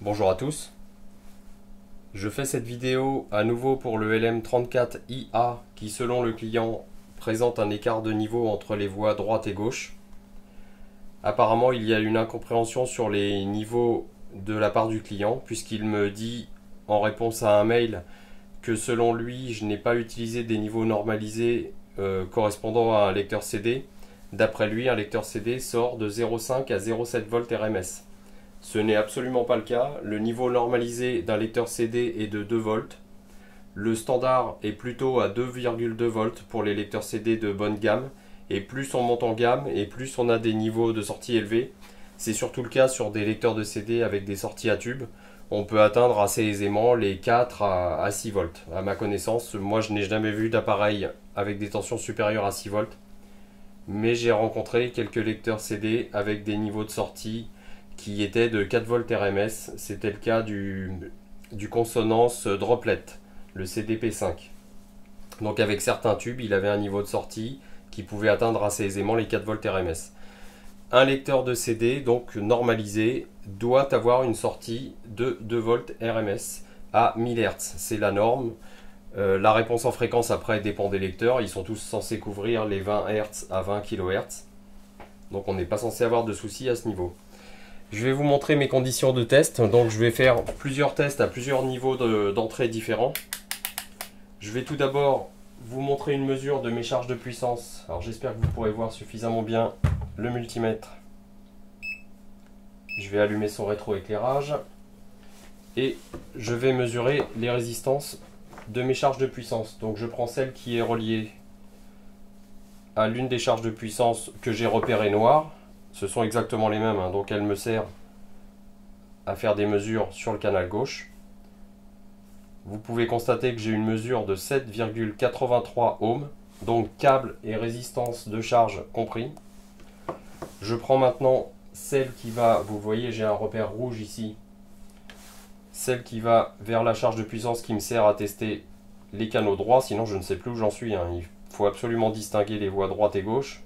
Bonjour à tous. Je fais cette vidéo à nouveau pour le LM34IA qui, selon le client, présente un écart de niveau entre les voies droite et gauche. Apparemment, il y a une incompréhension sur les niveaux de la part du client, puisqu'il me dit en réponse à un mail que selon lui, je n'ai pas utilisé des niveaux normalisés correspondant à un lecteur CD. D'après lui, un lecteur CD sort de 0,5 à 0,7 volts RMS. Ce n'est absolument pas le cas. Le niveau normalisé d'un lecteur CD est de 2 volts. Le standard est plutôt à 2,2 volts pour les lecteurs CD de bonne gamme. Et plus on monte en gamme et plus on a des niveaux de sortie élevés. C'est surtout le cas sur des lecteurs de CD avec des sorties à tube. On peut atteindre assez aisément les 4 à 6 volts. À ma connaissance, moi je n'ai jamais vu d'appareil avec des tensions supérieures à 6 volts. Mais j'ai rencontré quelques lecteurs CD avec des niveaux de sortie qui était de 4 volts RMS. C'était le cas du Consonance Droplet, le CDP5. Donc avec certains tubes, il avait un niveau de sortie qui pouvait atteindre assez aisément les 4 volts RMS. Un lecteur de CD, donc normalisé, doit avoir une sortie de 2 volts RMS à 1000 Hz. C'est la norme. La réponse en fréquence après dépend des lecteurs. Ils sont tous censés couvrir les 20 Hz à 20 kHz. Donc on n'est pas censé avoir de soucis à ce niveau. Je vais vous montrer mes conditions de test. Donc je vais faire plusieurs tests à plusieurs niveaux d'entrée différents. Je vais tout d'abord vous montrer une mesure de mes charges de puissance. Alors j'espère que vous pourrez voir suffisamment bien le multimètre. Je vais allumer son rétroéclairage. Et je vais mesurer les résistances de mes charges de puissance. Donc je prends celle qui est reliée à l'une des charges de puissance que j'ai repérées noires. Ce sont exactement les mêmes, donc elle me sert à faire des mesures sur le canal gauche. Vous pouvez constater que j'ai une mesure de 7,83 ohms, donc câble et résistance de charge compris. Je prends maintenant celle qui va, vous voyez j'ai un repère rouge ici, celle qui va vers la charge de puissance qui me sert à tester les canaux droits, sinon je ne sais plus où j'en suis. Il faut absolument distinguer les voies droite et gauche.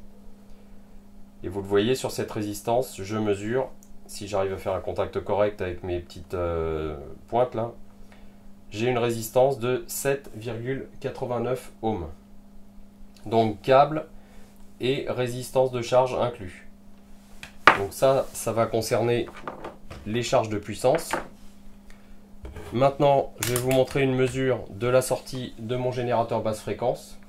Et vous le voyez sur cette résistance, je mesure, si j'arrive à faire un contact correct avec mes petites pointes là, j'ai une résistance de 7,89 ohms. Donc câble et résistance de charge inclus. Donc ça va concerner les charges de puissance. Maintenant, je vais vous montrer une mesure de la sortie de mon générateur basse fréquence.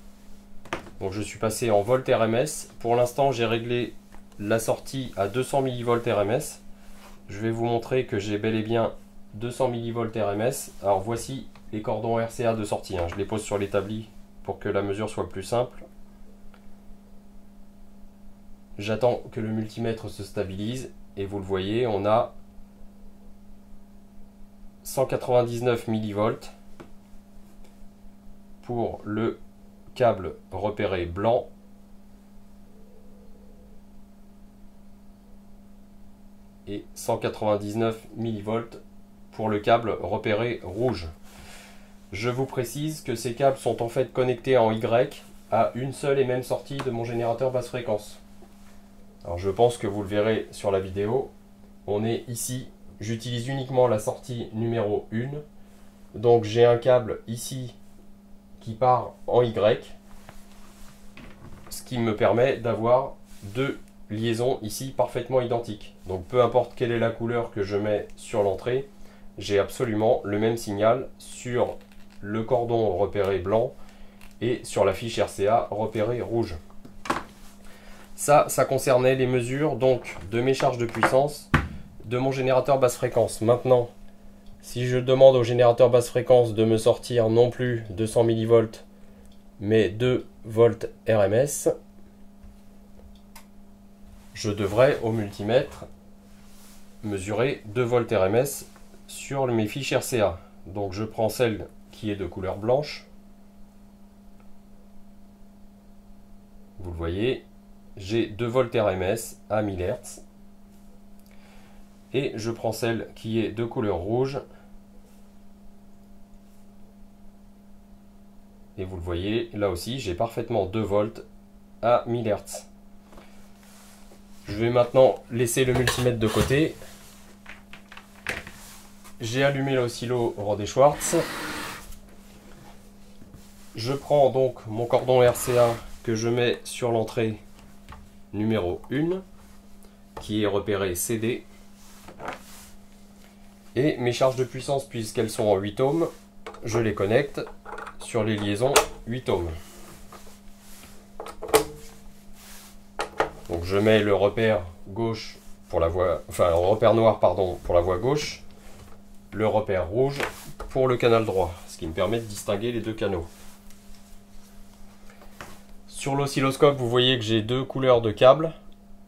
Donc je suis passé en volt RMS. Pour l'instant, j'ai réglé la sortie à 200 mV RMS. Je vais vous montrer que j'ai bel et bien 200 mV RMS. Alors voici les cordons RCA de sortie. Je les pose sur l'établi pour que la mesure soit plus simple. J'attends que le multimètre se stabilise et vous le voyez, on a 199 mV pour le câble repéré blanc et 199 mV pour le câble repéré rouge. Je vous précise que ces câbles sont en fait connectés en Y à une seule et même sortie de mon générateur basse fréquence. Alors je pense que vous le verrez sur la vidéo. On est ici, j'utilise uniquement la sortie numéro 1. Donc j'ai un câble ici qui part en Y, ce qui me permet d'avoir deux liaisons ici parfaitement identiques. Donc peu importe quelle est la couleur que je mets sur l'entrée, j'ai absolument le même signal sur le cordon repéré blanc et sur la fiche RCA repérée rouge. Ça concernait les mesures donc de mes charges de puissance de mon générateur basse fréquence. Maintenant, si je demande au générateur basse fréquence de me sortir non plus 200 mV mais 2 volts RMS, je devrais au multimètre mesurer 2 volts RMS sur mes fiches RCA. Donc je prends celle qui est de couleur blanche. Vous le voyez, j'ai 2 volts RMS à 1000 Hz. Et je prends celle qui est de couleur rouge. Et vous le voyez, là aussi, j'ai parfaitement 2 volts à 1000 Hz. Je vais maintenant laisser le multimètre de côté. j'ai allumé l'oscillo Rode et Schwartz. Je prends donc mon cordon RCA que je mets sur l'entrée numéro 1, qui est repéré CD. Et mes charges de puissance, puisqu'elles sont en 8 ohms, je les connecte sur les liaisons 8 ohms. Donc je mets le repère gauche pour la voie, enfin le repère noir pardon pour la voie gauche, le repère rouge pour le canal droit, ce qui me permet de distinguer les deux canaux. Sur l'oscilloscope, vous voyez que j'ai deux couleurs de câbles.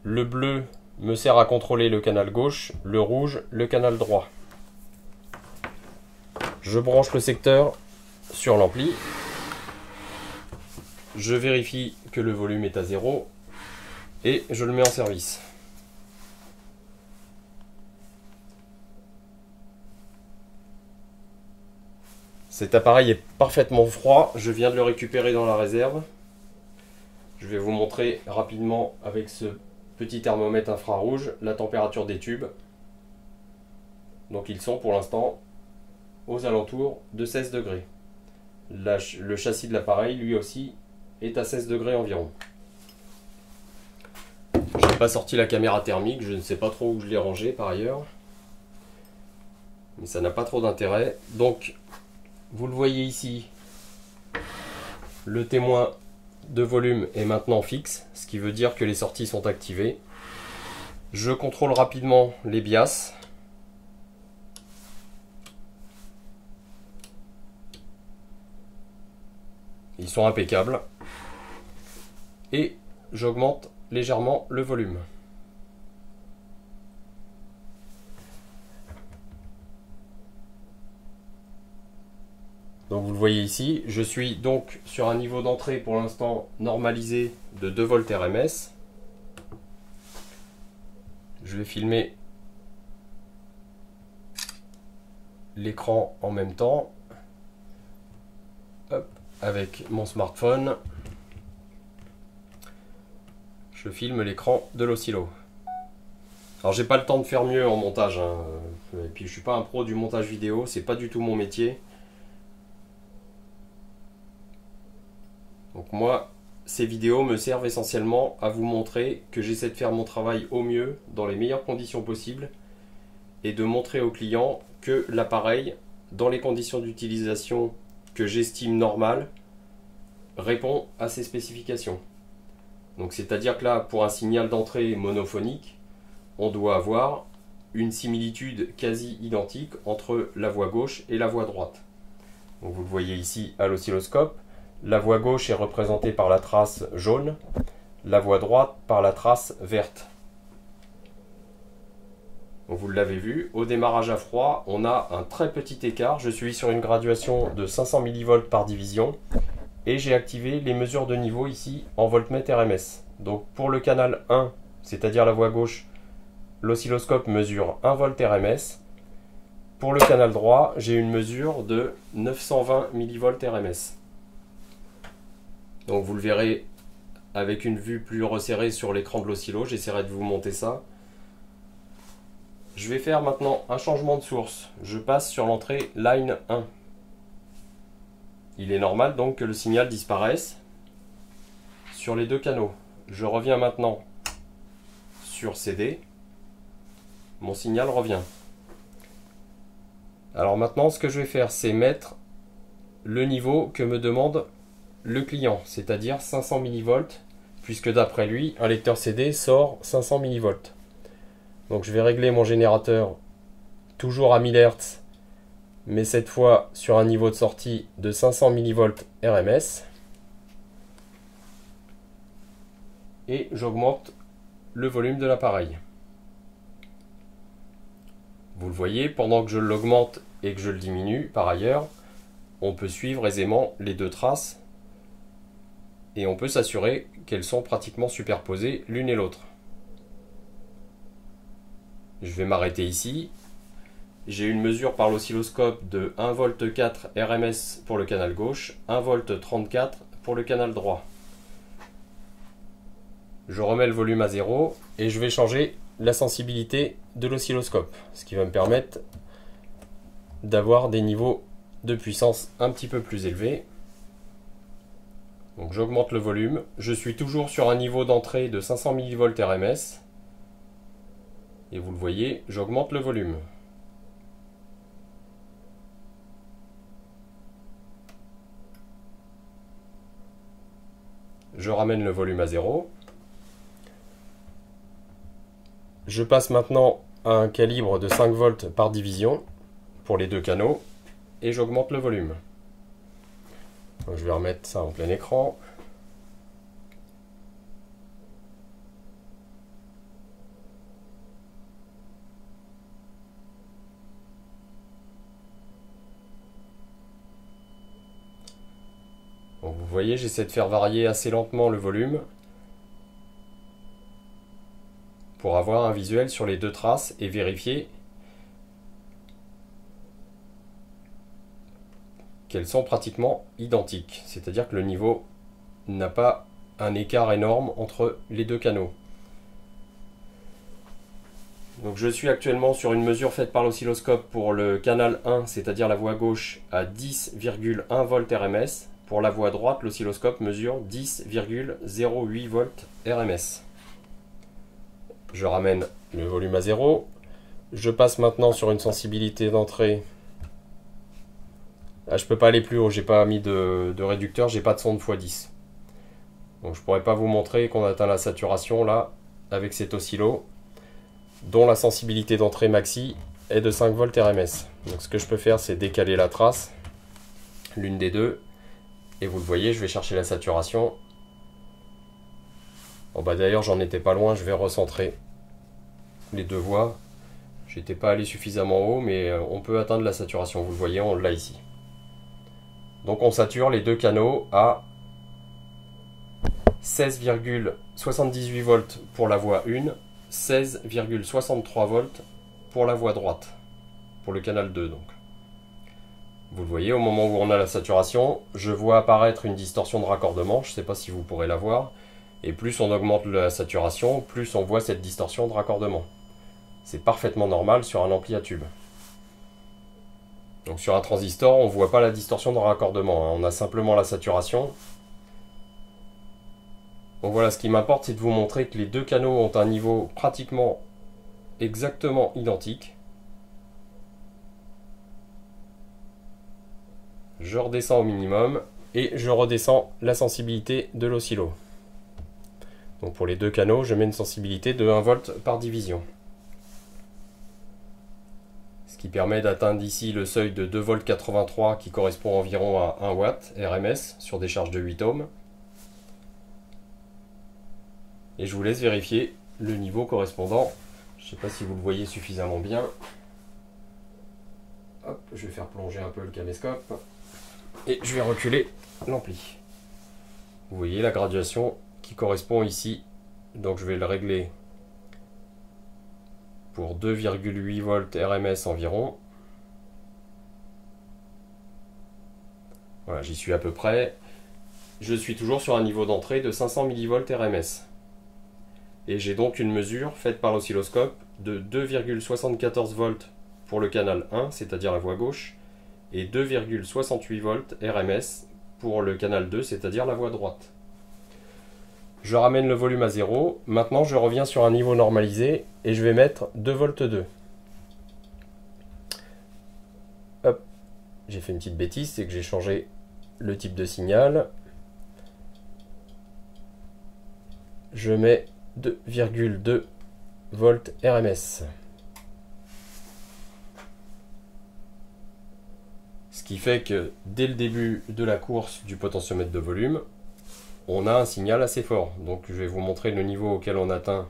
Le bleu me sert à contrôler le canal gauche, le rouge le canal droit. Je branche le secteur sur l'ampli. Je vérifie que le volume est à 0 et je le mets en service. Cet appareil est parfaitement froid, je viens de le récupérer dans la réserve. Je vais vous montrer rapidement avec ce petit thermomètre infrarouge la température des tubes. Donc ils sont pour l'instant aux alentours de 16 degrés. Le châssis de l'appareil lui aussi est à 16 degrés environ. Je n'ai pas sorti la caméra thermique, je ne sais pas trop où je l'ai rangée par ailleurs. Mais ça n'a pas trop d'intérêt. Donc vous le voyez ici, le témoin de volume est maintenant fixe, ce qui veut dire que les sorties sont activées. Je contrôle rapidement les bias. Ils sont impeccables. Et j'augmente légèrement le volume. Donc vous le voyez ici, je suis donc sur un niveau d'entrée pour l'instant normalisé de 2 volts RMS. Je vais filmer l'écran en même temps. Hop, avec mon smartphone. Je filme l'écran de l'oscillo. Alors j'ai pas le temps de faire mieux en montage, hein. Et puis je suis pas un pro du montage vidéo, c'est pas du tout mon métier. Donc moi, ces vidéos me servent essentiellement à vous montrer que j'essaie de faire mon travail au mieux, dans les meilleures conditions possibles, et de montrer au client que l'appareil, dans les conditions d'utilisation que j'estime normales, répond à ses spécifications. Donc c'est-à-dire que là, pour un signal d'entrée monophonique, on doit avoir une similitude quasi identique entre la voie gauche et la voie droite. Donc vous le voyez ici à l'oscilloscope. La voie gauche est représentée par la trace jaune, la voie droite par la trace verte. Donc vous l'avez vu, au démarrage à froid, on a un très petit écart. Je suis sur une graduation de 500 mV par division et j'ai activé les mesures de niveau ici en voltmètre RMS. Donc pour le canal 1, c'est-à-dire la voie gauche, l'oscilloscope mesure 1 volt RMS. Pour le canal droit, j'ai une mesure de 920 mV RMS. Donc vous le verrez avec une vue plus resserrée sur l'écran de l'oscillo, j'essaierai de vous monter ça. Je vais faire maintenant un changement de source. Je passe sur l'entrée line 1. Il est normal donc que le signal disparaisse sur les deux canaux. Je reviens maintenant sur CD. Mon signal revient. Alors maintenant, ce que je vais faire, c'est mettre le niveau que me demande le client, c'est-à-dire 500 mV, puisque d'après lui, un lecteur CD sort 500 mV. Donc je vais régler mon générateur toujours à 1000 Hz, mais cette fois sur un niveau de sortie de 500 mV RMS. Et j'augmente le volume de l'appareil. Vous le voyez, pendant que je l'augmente et que je le diminue, par ailleurs, on peut suivre aisément les deux traces et on peut s'assurer qu'elles sont pratiquement superposées l'une et l'autre. Je vais m'arrêter ici. J'ai une mesure par l'oscilloscope de 1,4 V RMS pour le canal gauche, 1,34 V pour le canal droit. Je remets le volume à 0 et je vais changer la sensibilité de l'oscilloscope, ce qui va me permettre d'avoir des niveaux de puissance un petit peu plus élevés. Donc j'augmente le volume. Je suis toujours sur un niveau d'entrée de 500 mV RMS. Et vous le voyez, j'augmente le volume. Je ramène le volume à 0. Je passe maintenant à un calibre de 5 volts par division pour les deux canaux et j'augmente le volume. Donc je vais remettre ça en plein écran. Donc vous voyez, j'essaie de faire varier assez lentement le volume pour avoir un visuel sur les deux traces et vérifier qu'elles sont pratiquement identiques. C'est-à-dire que le niveau n'a pas un écart énorme entre les deux canaux. Donc je suis actuellement sur une mesure faite par l'oscilloscope pour le canal 1, c'est-à-dire la voie gauche, à 10,1 volts RMS. Pour la voie droite, l'oscilloscope mesure 10,08 volts RMS. Je ramène le volume à 0. Je passe maintenant sur une sensibilité d'entrée. Là, je ne peux pas aller plus haut, j'ai pas mis de réducteur, j'ai pas de sonde x10. Donc je pourrais pas vous montrer qu'on atteint la saturation là avec cet oscillo, dont la sensibilité d'entrée maxi est de 5 volts RMS. Donc ce que je peux faire, c'est décaler la trace, l'une des deux, et vous le voyez, je vais chercher la saturation. Bon bah d'ailleurs j'en étais pas loin, je vais recentrer les deux voies. J'étais pas allé suffisamment haut, mais on peut atteindre la saturation, vous le voyez, on l'a ici. Donc on sature les deux canaux à 16,78 volts pour la voie 1, 16,63 volts pour la voie droite, pour le canal 2 donc. Vous le voyez, au moment où on a la saturation, je vois apparaître une distorsion de raccordement, je ne sais pas si vous pourrez la voir, et plus on augmente la saturation, plus on voit cette distorsion de raccordement. C'est parfaitement normal sur un ampli à tube. Donc sur un transistor, on ne voit pas la distorsion de raccordement, hein. On a simplement la saturation. Donc voilà, ce qui m'importe, c'est de vous montrer que les deux canaux ont un niveau pratiquement exactement identique. Je redescends au minimum et je redescends la sensibilité de l'oscillo. Donc pour les deux canaux, je mets une sensibilité de 1 volt par division. Ce qui permet d'atteindre ici le seuil de 2,83 V qui correspond environ à 1 watt RMS sur des charges de 8 ohms. Et je vous laisse vérifier le niveau correspondant. Je ne sais pas si vous le voyez suffisamment bien. Hop, je vais faire plonger un peu le caméscope. Et je vais reculer l'ampli. Vous voyez la graduation qui correspond ici. Donc je vais le régler pour 2,8 volts RMS environ. Voilà, j'y suis à peu près. Je suis toujours sur un niveau d'entrée de 500 mV RMS. Et j'ai donc une mesure faite par l'oscilloscope de 2,74 volts pour le canal 1, c'est-à-dire la voie gauche, et 2,68 volts RMS pour le canal 2, c'est-à-dire la voie droite. Je ramène le volume à 0. Maintenant, je reviens sur un niveau normalisé et je vais mettre 2 volts 2. Hop, j'ai fait une petite bêtise, c'est que j'ai changé le type de signal. Je mets 2,2 volts RMS. Ce qui fait que dès le début de la course du potentiomètre de volume, on a un signal assez fort. Donc je vais vous montrer le niveau auquel on atteint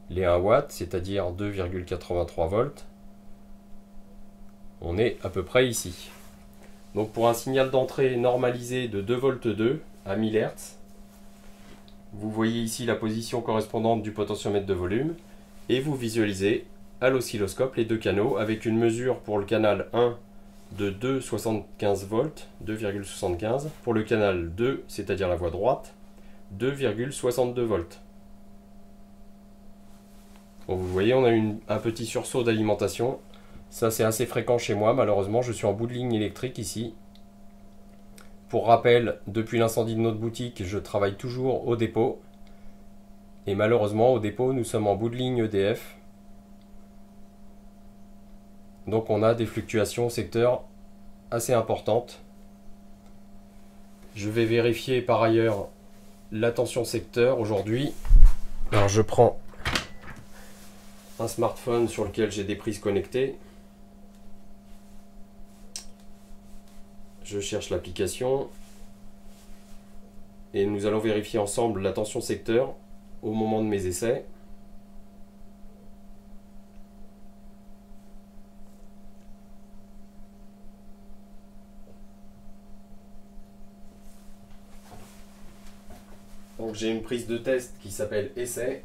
les 1 watt, c'est-à-dire 2,83 volts. On est à peu près ici. Donc pour un signal d'entrée normalisé de 2 volts 2 à 1000 Hz, vous voyez ici la position correspondante du potentiomètre de volume et vous visualisez à l'oscilloscope les deux canaux avec une mesure pour le canal 1 de 2,75 volts, 2,75, pour le canal 2, c'est-à-dire la voie droite, 2,62 volts. Donc vous voyez, on a un petit sursaut d'alimentation Ça c'est assez fréquent chez moi, malheureusement je suis en bout de ligne électrique ici. Pour rappel, depuis l'incendie de notre boutique, je travaille toujours au dépôt. Et malheureusement au dépôt nous sommes en bout de ligne EDF. Donc on a des fluctuations au secteur assez importantes. Je vais vérifier par ailleurs la tension secteur aujourd'hui. Alors je prends un smartphone sur lequel j'ai des prises connectées. Je cherche l'application. Et nous allons vérifier ensemble la tension secteur au moment de mes essais. Donc j'ai une prise de test qui s'appelle essai.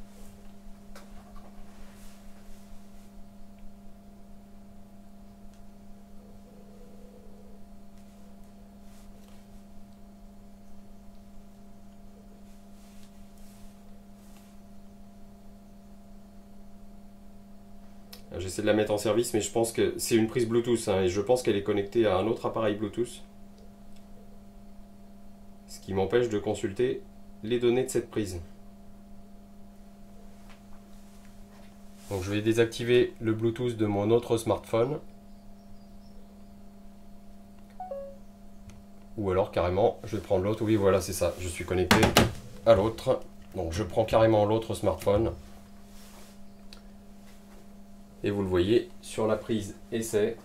J'essaie de la mettre en service, mais je pense que c'est une prise Bluetooth hein, et je pense qu'elle est connectée à un autre appareil Bluetooth. Ce qui m'empêche de consulter les données de cette prise. Donc je vais désactiver le Bluetooth de mon autre smartphone. Ou alors carrément, je vais prendre l'autre. Oui, voilà, c'est ça. Je suis connecté à l'autre. Donc je prends carrément l'autre smartphone. Et vous le voyez, sur la prise essai,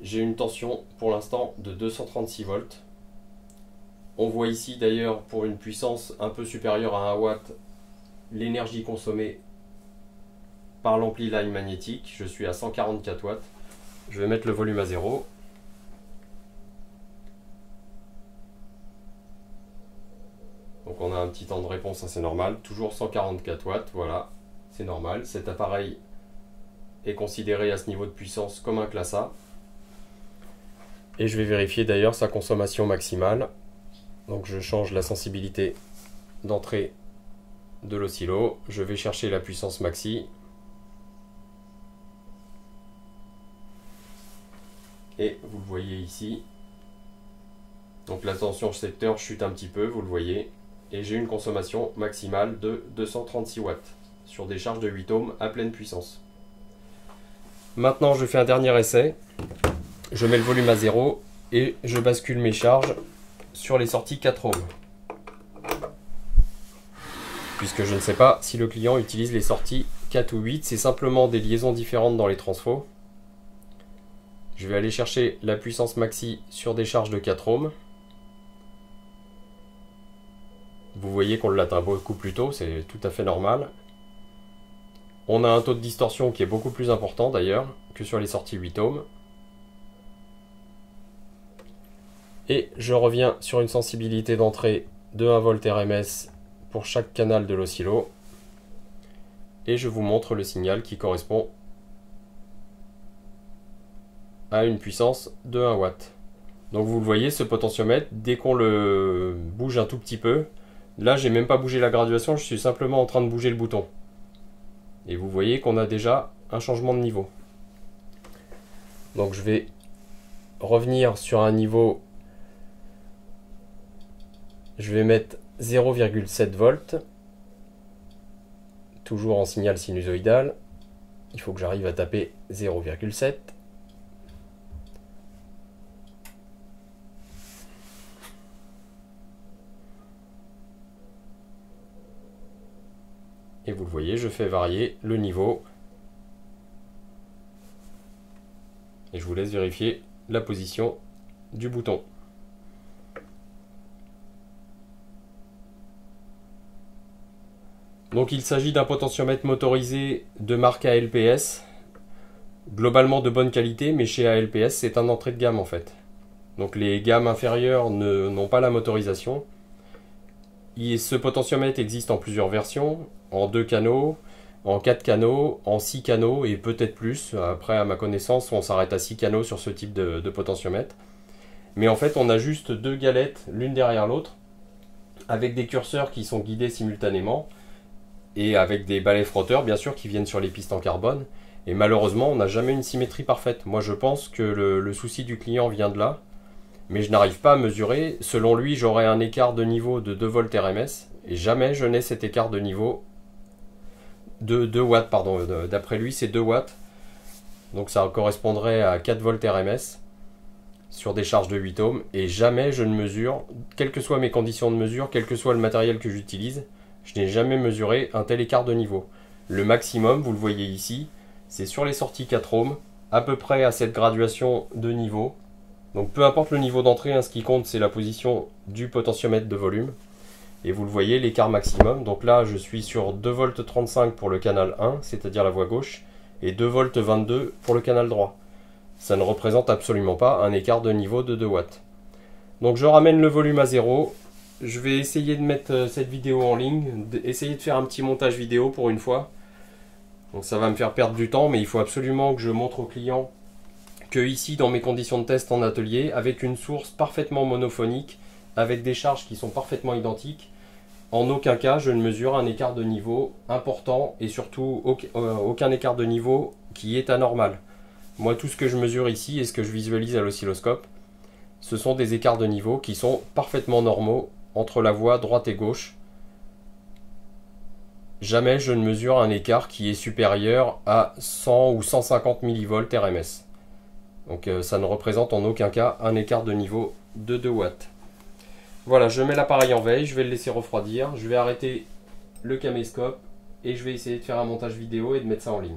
j'ai une tension pour l'instant de 236 volts. On voit ici d'ailleurs pour une puissance un peu supérieure à 1 watt l'énergie consommée par l'ampli line magnétique. Je suis à 144 watts. Je vais mettre le volume à 0. Donc on a un petit temps de réponse assez normal. Toujours 144 watts, voilà, c'est normal. Cet appareil est considéré à ce niveau de puissance comme un classe A. Et je vais vérifier d'ailleurs sa consommation maximale. Donc je change la sensibilité d'entrée de l'oscillo. Je vais chercher la puissance maxi. Et vous le voyez ici. Donc la tension secteur chute un petit peu, vous le voyez. Et j'ai une consommation maximale de 236 watts sur des charges de 8 ohms à pleine puissance. Maintenant je fais un dernier essai. Je mets le volume à 0 et je bascule mes charges sur les sorties 4 ohms. Puisque je ne sais pas si le client utilise les sorties 4 ou 8, c'est simplement des liaisons différentes dans les transfos. Je vais aller chercher la puissance maxi sur des charges de 4 ohms. Vous voyez qu'on l'atteint beaucoup plus tôt, c'est tout à fait normal. On a un taux de distorsion qui est beaucoup plus important d'ailleurs que sur les sorties 8 ohms. Et je reviens sur une sensibilité d'entrée de 1 volt RMS pour chaque canal de l'oscillo. Et je vous montre le signal qui correspond à une puissance de 1 watt. Donc vous le voyez, ce potentiomètre, dès qu'on le bouge un tout petit peu, là j'ai même pas bougé la graduation, je suis simplement en train de bouger le bouton. Et vous voyez qu'on a déjà un changement de niveau. Donc je vais revenir sur un niveau. Je vais mettre 0,7 volts, toujours en signal sinusoïdal. Il faut que j'arrive à taper 0,7. Et vous le voyez, je fais varier le niveau. Et je vous laisse vérifier la position du bouton. Donc il s'agit d'un potentiomètre motorisé de marque ALPS, globalement de bonne qualité, mais chez ALPS c'est un entrée de gamme en fait. Donc les gammes inférieures n'ont pas la motorisation. Ce potentiomètre existe en plusieurs versions, en 2 canaux, en 4 canaux, en 6 canaux et peut-être plus. Après à ma connaissance on s'arrête à 6 canaux sur ce type de potentiomètre. Mais en fait on a juste 2 galettes l'une derrière l'autre, avec des curseurs qui sont guidés simultanément. Et avec des balais frotteurs bien sûr qui viennent sur les pistes en carbone. Et malheureusement, on n'a jamais une symétrie parfaite. Moi, je pense que le souci du client vient de là. Mais je n'arrive pas à mesurer. Selon lui, j'aurai un écart de niveau de 2 volts RMS. Et jamais je n'ai cet écart de niveau de 2 watts. Pardon. D'après lui, c'est 2 watts. Donc ça correspondrait à 4 volts RMS sur des charges de 8 ohms. Et jamais je ne mesure, quelles que soient mes conditions de mesure, quel que soit le matériel que j'utilise, je n'ai jamais mesuré un tel écart de niveau. Le maximum, vous le voyez ici, c'est sur les sorties 4 ohms, à peu près à cette graduation de niveau. Donc peu importe le niveau d'entrée, ce qui compte c'est la position du potentiomètre de volume. Et vous le voyez, l'écart maximum. Donc là, je suis sur 2 volts 35 pour le canal 1, c'est-à-dire la voie gauche, et 2 volts 22 pour le canal droit. Ça ne représente absolument pas un écart de niveau de 2 watts. Donc je ramène le volume à 0. Je vais essayer de mettre cette vidéo en ligne, essayer de faire un petit montage vidéo pour une fois. Donc ça va me faire perdre du temps, mais il faut absolument que je montre au client que ici, dans mes conditions de test en atelier, avec une source parfaitement monophonique, avec des charges qui sont parfaitement identiques, en aucun cas je ne mesure un écart de niveau important et surtout aucun écart de niveau qui est anormal. Moi, tout ce que je mesure ici et ce que je visualise à l'oscilloscope, ce sont des écarts de niveau qui sont parfaitement normaux entre la voie droite et gauche. Jamais je ne mesure un écart qui est supérieur à 100 ou 150 millivolts RMS. Donc ça ne représente en aucun cas un écart de niveau de 2 watts. Voilà, je mets l'appareil en veille, je vais le laisser refroidir, je vais arrêter le caméscope et je vais essayer de faire un montage vidéo et de mettre ça en ligne.